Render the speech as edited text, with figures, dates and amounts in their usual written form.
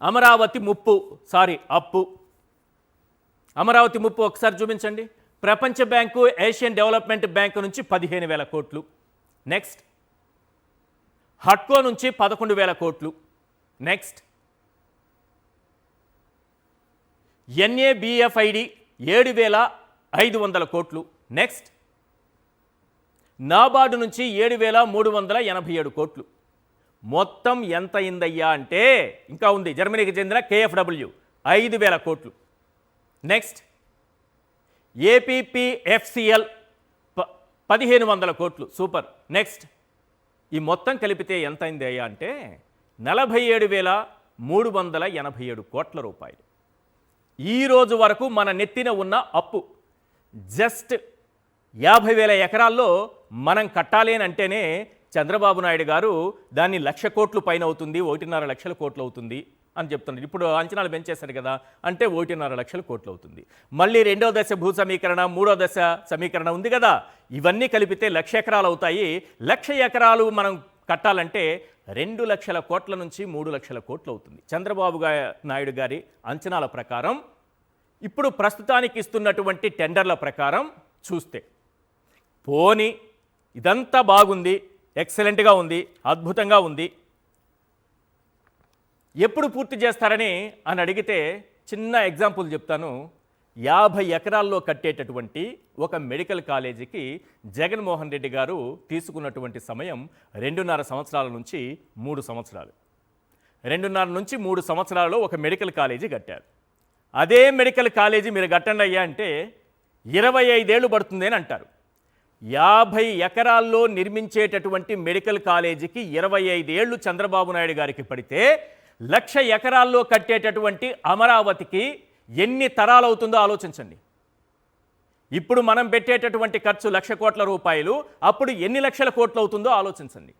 అమరావతి ముప్పు అప్పు. అమరావతి ముప్పు ఒకసారి చూపించండి. ప్రపంచ బ్యాంకు, ఏషియన్ డెవలప్మెంట్ బ్యాంకు నుంచి 15,000 కోట్లు. నెక్స్ట్ హట్కో నుంచి 11,000 కోట్లు. నెక్స్ట్ ఎన్ఏబిఎఫ్ఐడి 7,500 కోట్లు. నెక్స్ట్ నాబార్డు నుంచి 7,387 కోట్లు. మొత్తం ఎంత అయిందయ్యా అంటే, ఇంకా ఉంది, జర్మనీకి చెందిన కేఎఫ్డబ్ల్యూ 5,000 కోట్లు. నెక్స్ట్ ఏపీపీఎఫ్సిఎల్ 1,500 కోట్లు. సూపర్. నెక్స్ట్ ఈ మొత్తం కలిపితే ఎంత అయింది అయ్యా అంటే 47,387 కోట్ల రూపాయలు. ఈరోజు వరకు మన నెత్తిన ఉన్న అప్పు జస్ట్ 50,000 ఎకరాల్లో మనం కట్టాలి అని అంటేనే చంద్రబాబు నాయుడు గారు దాన్ని 1,00,000 కోట్లు పైన అవుతుంది, 1.5 లక్షల కోట్లు అవుతుంది అని చెప్తున్నారు. ఇప్పుడు అంచనాలు పెంచేశారు కదా, అంటే 1.5 లక్షల కోట్లు అవుతుంది. మళ్ళీ రెండో దశ భూ సమీకరణ, మూడో దశ సమీకరణ ఉంది కదా, ఇవన్నీ కలిపితే 1,00,000 ఎకరాలు అవుతాయి. 1,00,000 ఎకరాలు మనం కట్టాలంటే 2 లక్షల కోట్ల నుంచి 3 లక్షల కోట్లు అవుతుంది. చంద్రబాబు నాయుడు గారి అంచనాల ప్రకారం, ఇప్పుడు ప్రస్తుతానికి ఇస్తున్నటువంటి టెండర్ల ప్రకారం చూస్తే, పోనీ ఇదంతా బాగుంది, ఎక్సలెంట్గా ఉంది, అద్భుతంగా ఉంది, ఎప్పుడు పూర్తి చేస్తారని అడిగితే చిన్న ఎగ్జాంపుల్ చెప్తాను. 50 ఎకరాల్లో కట్టేటటువంటి ఒక మెడికల్ కాలేజీకి జగన్మోహన్ రెడ్డి గారు తీసుకున్నటువంటి సమయం 2.5 సంవత్సరాల నుంచి 3 సంవత్సరాలు. 2.5 నుంచి 3 సంవత్సరాలలో ఒక మెడికల్ కాలేజీ కట్టారు. అదే మెడికల్ కాలేజీ మీరు కట్టండి అయ్యా అంటే 25 ఏళ్ళు పడుతుంది అని అంటారు. 50 ఎకరాల్లో నిర్మించేటటువంటి మెడికల్ కాలేజీకి 25 ఏళ్ళు చంద్రబాబు నాయుడు గారికి పడితే, 1,00,000 ఎకరాల్లో కట్టేటటువంటి అమరావతికి ఎన్ని తరాలు అవుతుందో ఆలోచించండి. ఇప్పుడు మనం పెట్టేటటువంటి ఖర్చు 1,00,000 కోట్ల రూపాయలు, అప్పుడు ఎన్ని లక్షల కోట్లు అవుతుందో ఆలోచించండి.